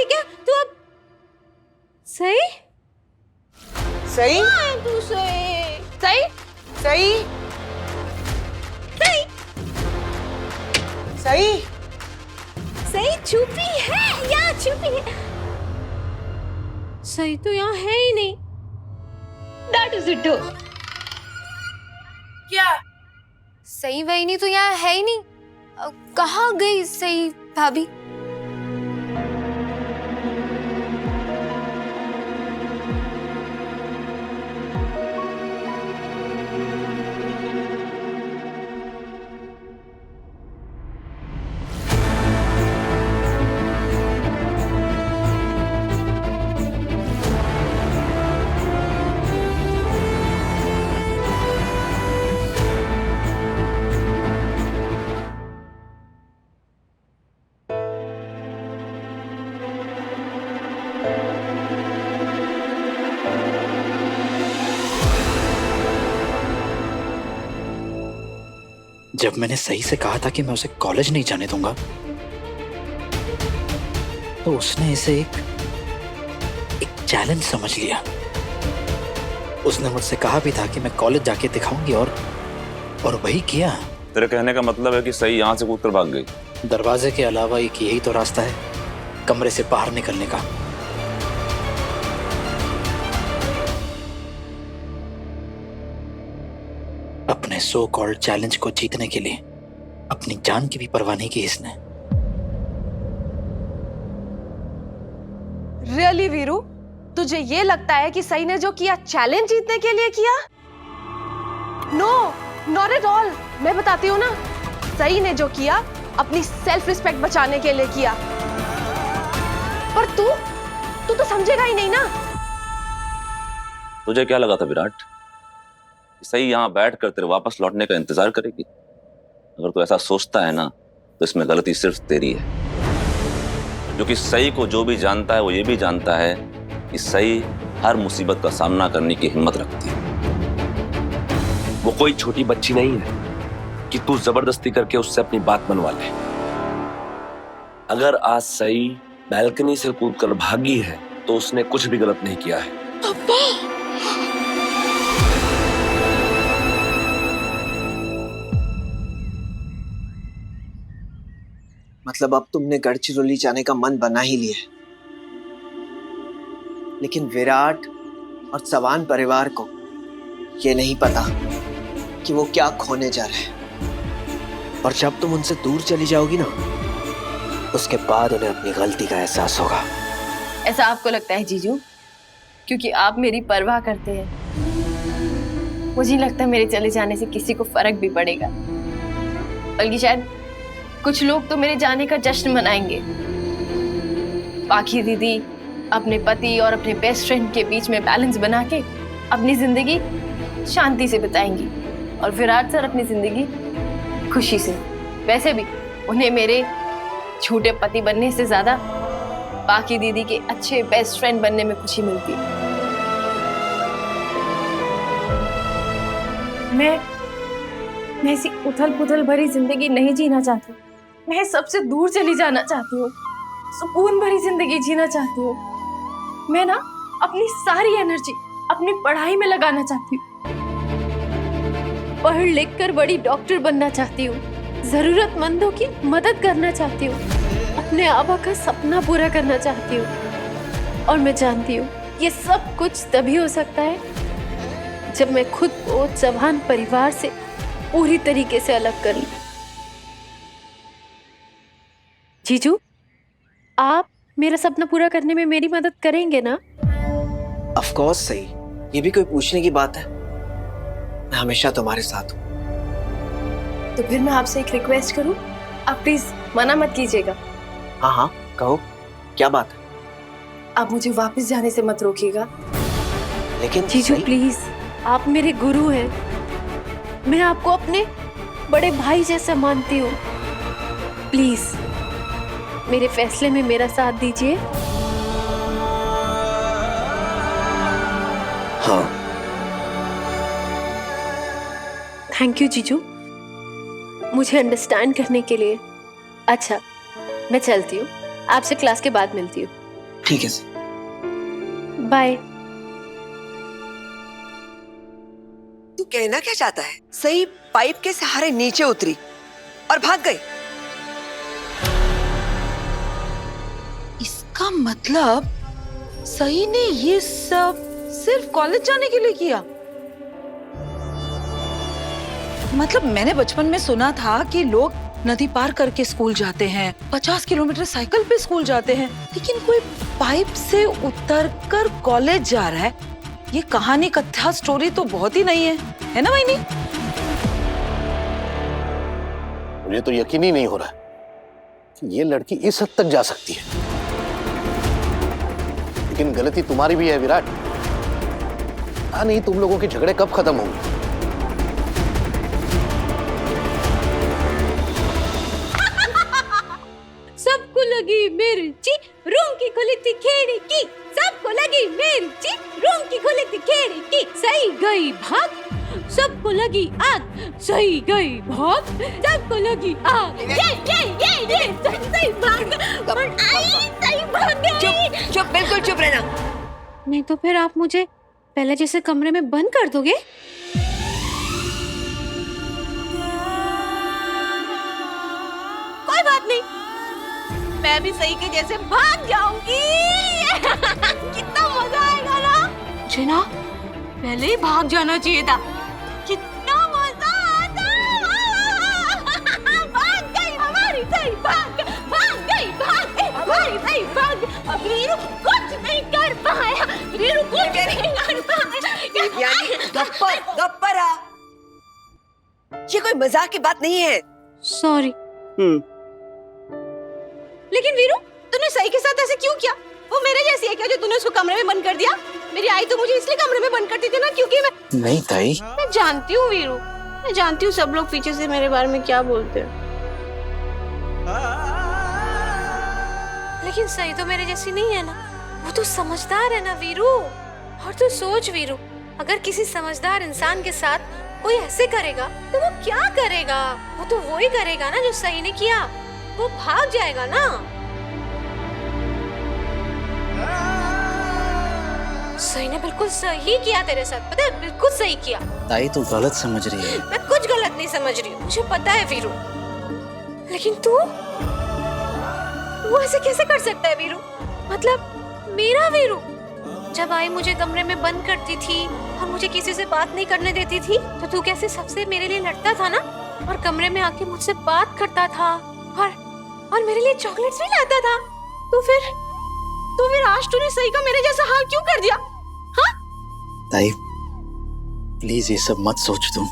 क्या तू अब सही सही तू सही सही सही सही सही सही छुपी है यहाँ छुपी है। सही तो यहाँ है ही नहीं। That is it. क्या? सही वही तो यहाँ है ही नहीं। कहाँ गई सही भाभी? जब मैंने सही से कहा था कि मैं उसे कॉलेज नहीं जाने दूंगा, तो उसने इसे एक चैलेंज समझ लिया। उसने मुझसे कहा भी था कि मैं कॉलेज जाके दिखाऊंगी और वही किया। तेरे कहने का मतलब है कि सही यहाँ से कूदकर भाग गई? दरवाजे के अलावा एक यही तो रास्ता है कमरे से बाहर निकलने का। अपने सो कॉल्ड चैलेंज को जीतने के लिए अपनी जान की भी परवाह नहीं की इसने। रियली वीरू, तुझे ये लगता है कि सही ने जो किया चैलेंज जीतने के लिए किया? No, not at all. मैं बताती हूँ ना, सही ने जो किया अपनी सेल्फ रिस्पेक्ट बचाने के लिए किया। पर तू तो समझेगा ही नहीं ना। तुझे क्या लगा था विराट, सही यहाँ बैठकर तेरे वापस लौटने का इंतजार करेगी? अगर तू ऐसा सोचता है ना, तो इसमें गलती सिर्फ तेरी है। क्योंकि सही को जो भी जानता है वो ये भी जानता है कि सही हर मुसीबत का सामना करने की हिम्मत रखती है। वो कोई छोटी बच्ची नहीं है कि तू जबरदस्ती करके उससे अपनी बात मनवा ले। अगर आज सही बैल्कनी से कूदकर भागी है तो उसने कुछ भी गलत नहीं किया है। मतलब अब तुमने गढ़चिरौली जाने का मन बना ही लिया, लेकिन विराट और चौहान परिवार को ये नहीं पता कि वो क्या खोने जा रहे हैं। और जब तुम उनसे दूर चली जाओगी ना, उसके बाद उन्हें अपनी गलती का एहसास होगा। ऐसा आपको लगता है जीजू? क्योंकि आप मेरी परवाह करते हैं। मुझे नहीं लगता मेरे चले जाने से किसी को फर्क भी पड़ेगा। बल्कि शायद कुछ लोग तो मेरे जाने का जश्न मनाएंगे। बाकी दीदी अपने पति और अपने बेस्ट फ्रेंड के बीच में बैलेंस बना के अपनी जिंदगी शांति से बिताएंगी, और विराट सर अपनी जिंदगी खुशी से। वैसे भी उन्हें मेरे झूठे पति बनने से ज्यादा बाकी दीदी के अच्छे बेस्ट फ्रेंड बनने में खुशी मिलती है। मैं ऐसी उथल पुथल भरी जिंदगी नहीं जीना चाहती। मैं सबसे दूर चली जाना चाहती हूँ, सुकून भरी जिंदगी जीना चाहती हूँ। मैं ना अपनी सारी एनर्जी अपनी पढ़ाई में लगाना चाहती हूँ। पढ़ लिख कर बड़ी डॉक्टर बनना चाहती हूँ। जरूरतमंदों की मदद करना चाहती हूँ। अपने आबा का सपना पूरा करना चाहती हूँ। और मैं जानती हूँ ये सब कुछ तभी हो सकता है जब मैं खुद को चौहान परिवार से पूरी तरीके से अलग कर लूं। जीजू, आप मेरा सपना पूरा करने में मेरी मदद करेंगे ना? ऑफ कोर्स सही, ये भी कोई पूछने की बात है? मैं हमेशा तुम्हारे साथ हूँ। तो फिर मैं आपसे एक रिक्वेस्ट करूं, आप प्लीज मना मत कीजिएगा। हाँ हाँ कहो, क्या बात है? आप मुझे वापस जाने से मत रोकिएगा। लेकिन जीजू प्लीज, आप मेरे गुरु हैं। मैं आपको अपने बड़े भाई जैसा मानती हूँ। प्लीज मेरे फैसले में मेरा साथ दीजिए। हाँ। थैंक यू जीजू, मुझे अंडरस्टैंड करने के लिए। अच्छा, मैं चलती हूँ, आपसे क्लास के बाद मिलती हूँ। ठीक है सर। बाय। तू कहना क्या चाहता है? सही पाइप के सहारे नीचे उतरी और भाग गई। इसका मतलब सही ने ये सब सिर्फ कॉलेज जाने के लिए किया। मतलब मैंने बचपन में सुना था कि लोग नदी पार करके स्कूल जाते हैं, 50 किलोमीटर साइकिल पे स्कूल जाते हैं, लेकिन कोई पाइप से उतरकर कॉलेज जा रहा है। ये कहानी कथा स्टोरी तो बहुत ही नहीं है ना वहीनी? मुझे तो यकीन ही नहीं हो रहा कि ये लड़की इस हद तक जा सकती है। लेकिन गलती तुम्हारी भी है विराट। नहीं तुम लोगों के झगड़े कब खत्म होंगे? सबको लगी मिर्ची, रूम की खुली थी खिड़की। सबको लगी मिर्ची, रूम की खुली थी खिड़की। सही गई भाग, सबको लगी आग। सही गई भाग, सबको लगी आग। ये सही भाग। सही भाग गई। चुप चुप, बिल्कुल चुप रहना। नहीं तो फिर आप मुझे पहले जैसे कमरे में बंद कर दोगे? कोई बात नहीं, मैं भी सही के जैसे भाग जाऊंगी। कितना मजा आएगा ना। मुझे ना पहले ही भाग जाना चाहिए था। कितना मजा आता। भाग गई हमारी सही, भाग गई हमारी सही, भाग। अब वीरू कुछ नहीं कर पाया। वीरू कुछ नहीं कर पाया। यानी गप्पर आ। ये कोई मजाक की बात नहीं है। सॉरी। लेकिन वीरू, तूने सही के साथ ऐसे क्यों किया? वो मेरे जैसी है क्या जो तूने उसको कमरे में बंद कर दिया? मेरी आई तो मुझे इसलिए कमरे में बंद करती थी ना, क्योंकि नहीं ताई, मैं जानती हूँ वीरू, मैं जानती हूँ सब लोग पीछे से मेरे बारे में क्या बोलते हैं। लेकिन सही तो मेरे जैसी नहीं है ना। वो तो समझदार है ना वीरू। और तू सोच वीरू, अगर किसी समझदार इंसान के साथ कोई ऐसे करेगा तो वो क्या करेगा? वो तो वो ही करेगा ना जो सही ने किया। वो भाग जाएगा ना। सही ने बिल्कुल सही किया तेरे साथ, पता है? बिल्कुल सही किया। ताई तू गलत समझ रही है। मैं कुछ गलत नहीं समझ रही हूँ, मुझे पता है वीरू। लेकिन तू वो ऐसे कैसे कर सकता है वीरू? मतलब मेरा वीरू जब आई मुझे कमरे में बंद करती थी और मुझे किसी से बात नहीं करने देती थी, तो तू कैसे सबसे मेरे लिए लड़ता था ना, और कमरे में आके मुझसे बात करता था और मेरे लिए चॉकलेट्स भी लाता था। तो फिर आज तूने सही का मेरे जैसा हाल क्यों कर दिया? हाँ ताई प्लीज ये सब मत सोच तुम।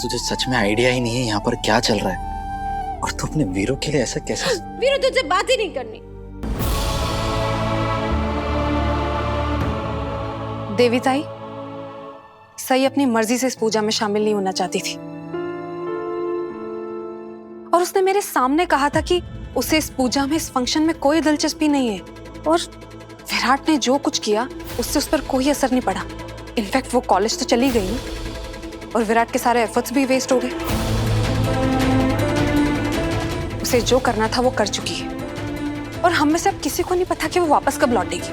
तुझे सच में आइडिया ही नहीं है यहाँ पर क्या चल रहा है, और तू अपने वीरू के लिए ऐसा कैसे? वीरू तुझसे बात ही नहीं करनी। देवी ताई, सही अपनी मर्जी से इस पूजा में शामिल नहीं होना चाहती थी, और उसने मेरे सामने कहा था कि उसे इस पूजा में, इस फंक्शन में कोई दिलचस्पी नहीं है। और विराट ने जो कुछ किया उससे उस पर कोई असर नहीं पड़ा। इनफैक्ट वो कॉलेज तो चली गई ना, और विराट के सारे एफर्ट्स भी वेस्ट हो गए। उसे जो करना था वो कर चुकी है, और हम में से अब किसी को नहीं पता कि वो वापस कब लौटेगी।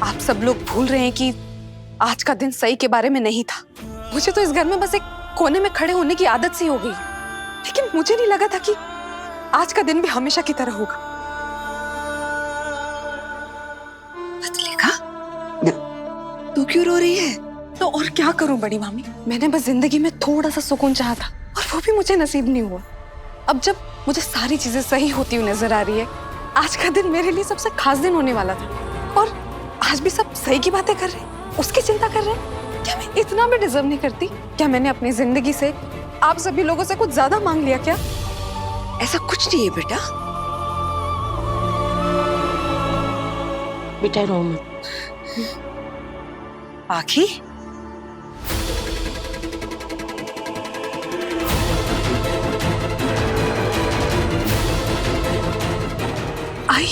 आप सब लोग भूल रहे हैं कि आज का दिन सही के बारे में नहीं था। मुझे तो इस घर में बस एक कोने में खड़े होने की आदत सी हो गई, लेकिन मुझे नहीं लगा था कि आज का दिन भी हमेशा की तरह होगा। बदलेगा? तू क्यों रो रही है? तो और क्या करूं बड़ी मामी, मैंने बस जिंदगी में थोड़ा सा सुकून चाहा था, और वो भी मुझे नसीब नहीं हुआ। अब जब मुझे सारी चीजें सही होती हुई नजर आ रही है, आज का दिन मेरे लिए सबसे खास दिन होने वाला था, और आज भी सब सही की बातें कर रहे हैं, उसकी चिंता कर रहे हैं। क्या मैं इतना भी डिजर्व नहीं करती? क्या मैंने अपनी जिंदगी से आप सभी लोगों से कुछ ज्यादा मांग लिया क्या? ऐसा कुछ नहीं है बेटा। बेटा रो मत। आखी, आई।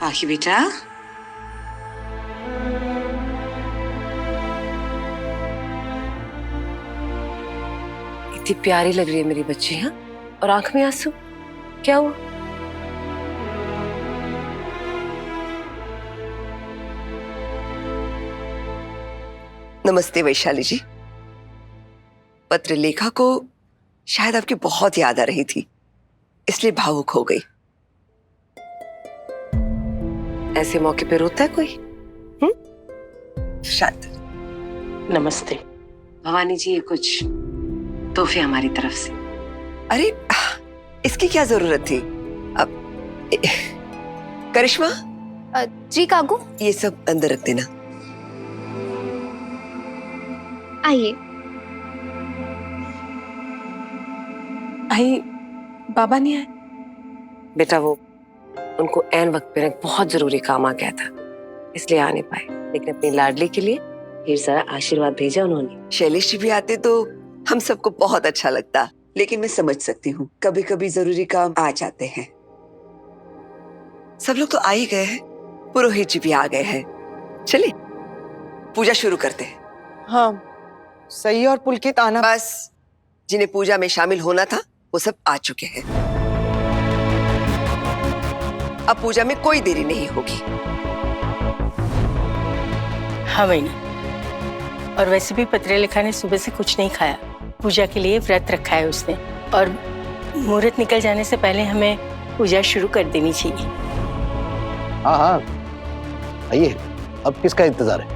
आई राखी बेटा। इतनी प्यारी लग रही है मेरी बच्ची। हाँ, और आंख में आंसू, क्या हुआ? नमस्ते वैशाली जी। पत्र लेखा को शायद आपकी बहुत याद आ रही थी, इसलिए भावुक हो गई। ऐसे मौके पे रोता है कोई? शांत। नमस्ते भवानी जी, ये कुछ तोहफे हमारी तरफ से। अरे इसकी क्या जरूरत थी? अब करिश्मा, जी काकू। ये सब अंदर रख देना। आइए। आई बाबा नहीं आए? बेटा वो उनको ऐन वक्त पे बहुत जरूरी काम आ गया था, इसलिए आ नहीं पाए। लेकिन अपनी लाडली के लिए ढेर सारा आशीर्वाद भेजा उन्होंने। शैलेश जी भी आते तो हम सबको बहुत अच्छा लगता, लेकिन मैं समझ सकती हूँ कभी कभी जरूरी काम आ जाते हैं। सब लोग तो आ ही गए हैं, पुरोहित जी भी आ गए हैं। चलिए पूजा शुरू करते हैं। हाँ, सही और पुलकित आना। बस जिन्हें पूजा में शामिल होना था वो सब आ चुके हैं। अब पूजा में कोई देरी नहीं होगी। हाँ वही, और वैसे भी पत्रलेखा ने सुबह से कुछ नहीं खाया। पूजा के लिए व्रत रखा है उसने, और मुहूर्त निकल जाने से पहले हमें पूजा शुरू कर देनी चाहिए। हाँ हाँ, आइए, अब किसका इंतजार है?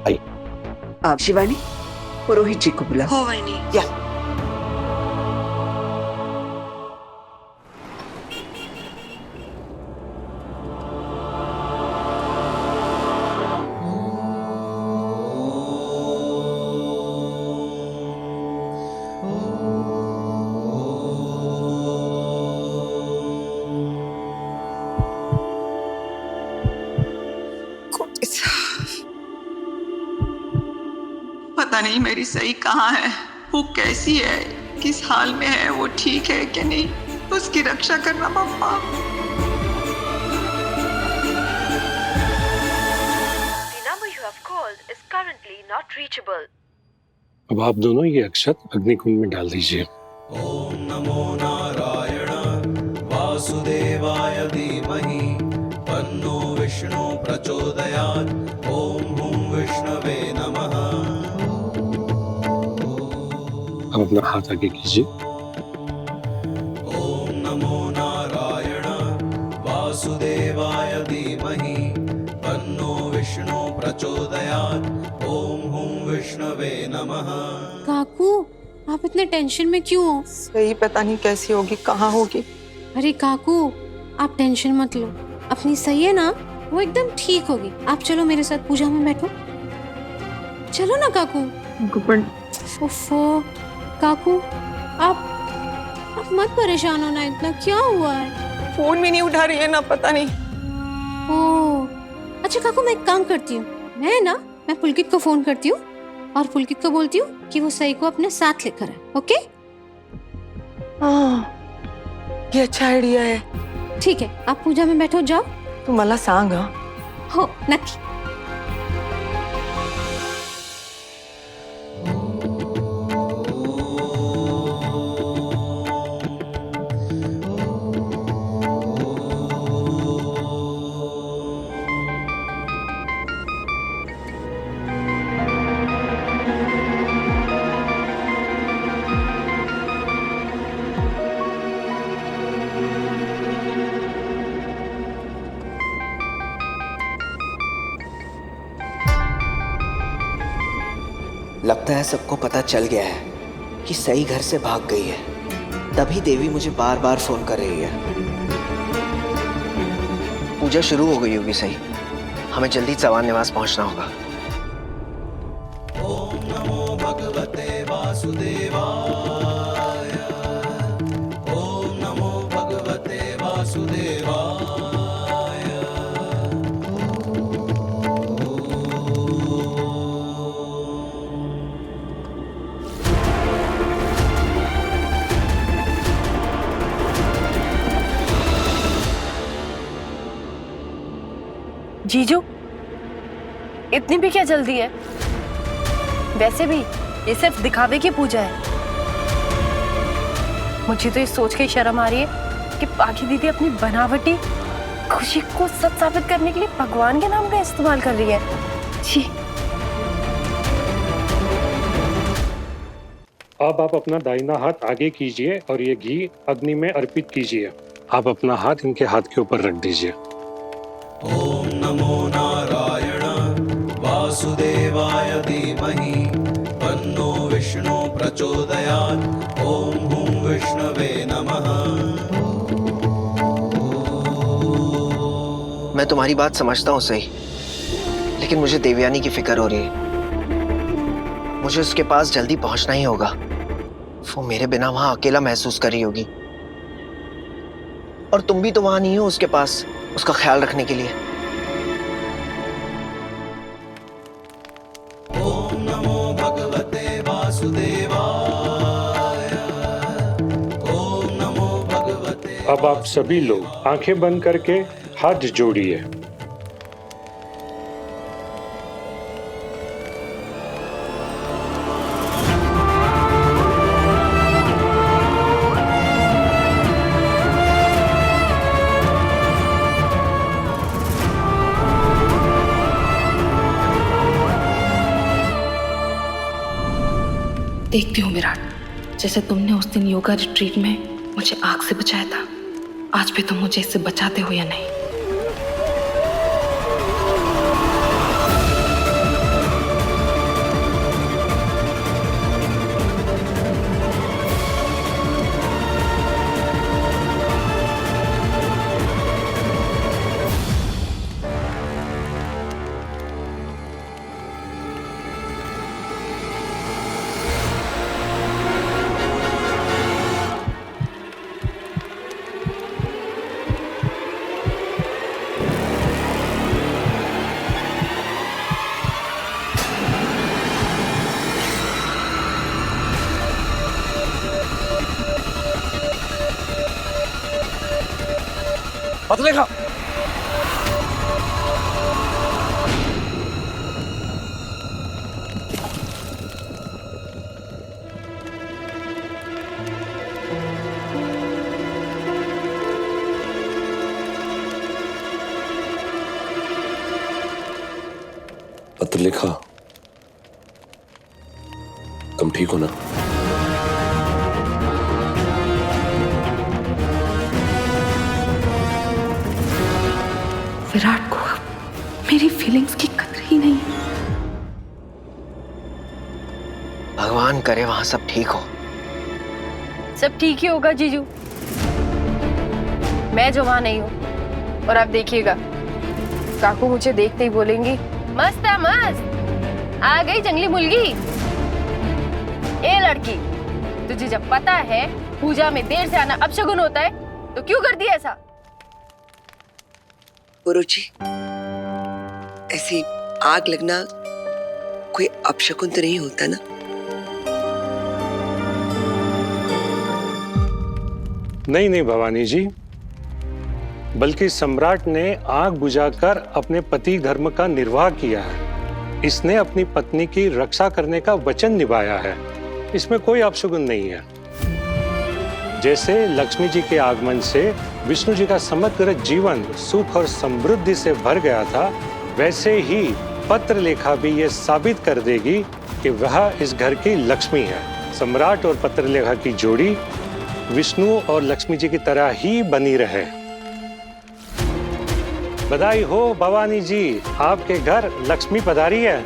आइए। आप शिवानी, पुरोहित जी को बुला। हो वही नहीं। या पता नहीं मेरी सही कहाँ है, वो कैसी है, किस हाल में है, वो ठीक है कि नहीं, उसकी रक्षा करना पापा। अब आप दोनों ये अक्षत अग्निकुंड में डाल दीजिए। ओम नमो नारायण वासुदेवाय धीमहि तन्नो विष्णु प्रचोदयात्। ओम हुं विष्णवे नमः। अब अपना हाथ आगे कीजिए। ओम नमो नारायण वासुदेवाय धीमहि तन्नो विष्णु प्रचोदयात्। ओम हुं विष्णवे नमः। काकू, आप इतने टेंशन में क्यों हो? सही पता नहीं कैसी होगी, कहाँ होगी। अरे काकू, आप टेंशन मत लो, अपनी सही है ना, वो एकदम ठीक होगी। आप चलो मेरे साथ पूजा में बैठो। चलो ना काकू। उफ़ो, काकू आप मत परेशान होना इतना, क्या हुआ है? फोन भी नहीं उठा रही है ना, पता नहीं। ओह, अच्छा काकू, मैं एक काम करती हूँ, मैं पुलकित को फोन करती हूँ और पुलकित को बोलती हूँ कि वो सही को अपने साथ लेकर आए। ओके? हाँ, ये अच्छा आइडिया है। ठीक है, आप पूजा में बैठो, जाओ। तू मला सांग। हो नक्की। लगता है सबको पता चल गया है कि सई घर से भाग गई है, तभी देवी मुझे बार बार फोन कर रही है। पूजा शुरू हो गई होगी सही, हमें जल्दी चवान निवास पहुंचना होगा। ओम नमो भगवते वासुदेवाय। ओम नमो भगवते वासुदेवाय। जीजू, इतनी भी क्या जल्दी है? वैसे भी ये सिर्फ दिखावे की पूजा है। मुझे तो ये सोच के शर्म आ रही है कि पाखी दीदी अपनी बनावटी खुशी को सच साबित करने के लिए भगवान के नाम का इस्तेमाल कर रही है। जी। अब आप अपना दाहिना हाथ आगे कीजिए और ये घी अग्नि में अर्पित कीजिए। आप अपना हाथ इनके हाथ के ऊपर रख दीजिए। ॐ नमो नारायण वासुदेवाय धीमहि तन्नो विष्णु प्रचोदयात्। ॐ हुं विष्णवे नमः। मैं तुम्हारी बात समझता हूँ सही, लेकिन मुझे देवयानी की फिक्र हो रही है। मुझे उसके पास जल्दी पहुंचना ही होगा। वो मेरे बिना वहां अकेला महसूस कर रही होगी, और तुम भी तो वहां नहीं हो उसके पास उसका ख्याल रखने के लिए। ॐ नमो भगवते वासुदेवाय। ॐ नमो भगवते। अब आप सभी लोग आंखें बंद करके हाथ जोड़िए। देखती हूँ विराट, जैसे तुमने उस दिन योगा रिट्रीट में मुझे आग से बचाया था, आज भी तुम मुझे इससे बचाते हो या नहीं। पत्रलेखा, पत्रलेखा, तुम ठीक हो ना? विराट को मेरी फीलिंग्स की कदर ही नहीं। भगवान करे वहां सब ठीक हो। सब ठीक ही होगा जीजू। मैं जो वहां नहीं हूँ, और आप देखिएगा काकू मुझे देखते ही बोलेंगी, मस्त है मस्त, आ गई जंगली मुर्गी। ए लड़की, तुझे जब पता है पूजा में देर से आना अपशगुन होता है, तो क्यों करती है ऐसा? गुरुजी, ऐसी आग लगना कोई अपशकुन तो नहीं होता ना? नहीं नहीं भवानी जी, बल्कि सम्राट ने आग बुझाकर अपने पति धर्म का निर्वाह किया है। इसने अपनी पत्नी की रक्षा करने का वचन निभाया है। इसमें कोई अपशगुन नहीं है। जैसे लक्ष्मी जी के आगमन से विष्णु जी का समग्र जीवन सुख और समृद्धि से भर गया था, वैसे ही पत्रलेखा भी ये साबित कर देगी कि वह इस घर की लक्ष्मी है। सम्राट और पत्रलेखा की जोड़ी विष्णु और लक्ष्मी जी की तरह ही बनी रहे। बधाई हो भवानी जी, आपके घर लक्ष्मी पधारी है।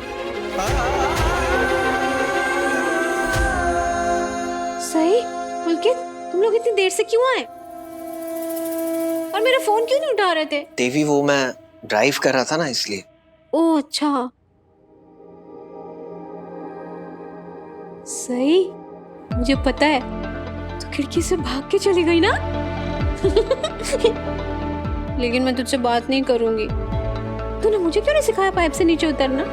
सही पुलकित, तुम लोग इतनी देर से क्यों आए? और मेरा फोन क्यों नहीं उठा रहे थे? देवी, वो मैं ड्राइव कर रहा था ना, इसलिए। ओह अच्छा। सही, मुझे पता है, तो खिड़की से भाग के चली गई ना। लेकिन मैं तुझसे बात नहीं करूंगी। तूने मुझे क्यों नहीं सिखाया पाइप से नीचे उतरना?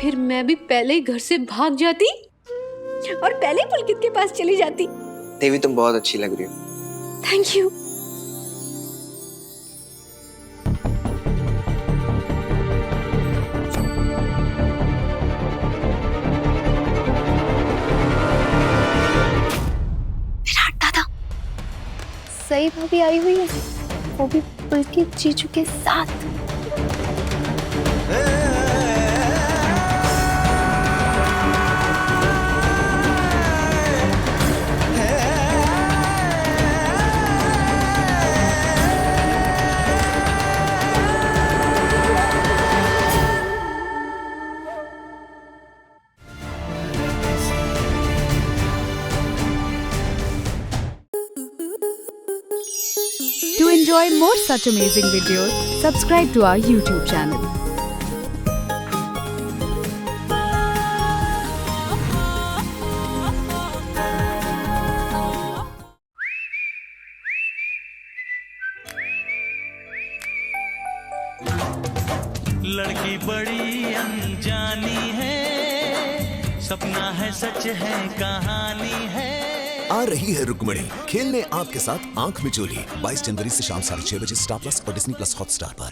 फिर मैं भी पहले ही घर से भाग जाती और पहले ही पुलकित के पास चली जाती। देवी, तुम बहुत अच्छी लग रही हो। Thank you. सही भाभी आई हुई है, वो भी पुलकित जीजू के साथ। To enjoy more such amazing videos, subscribe to our YouTube channel. लड़की बड़ी अनजानी है, सपना है सच है कहानी है। आ रही है रुक्मणी खेलने आपके साथ आंख मिचोली 22 जनवरी से शाम 6:30 बजे स्टार प्लस और डिज्नी प्लस हॉटस्टार पर।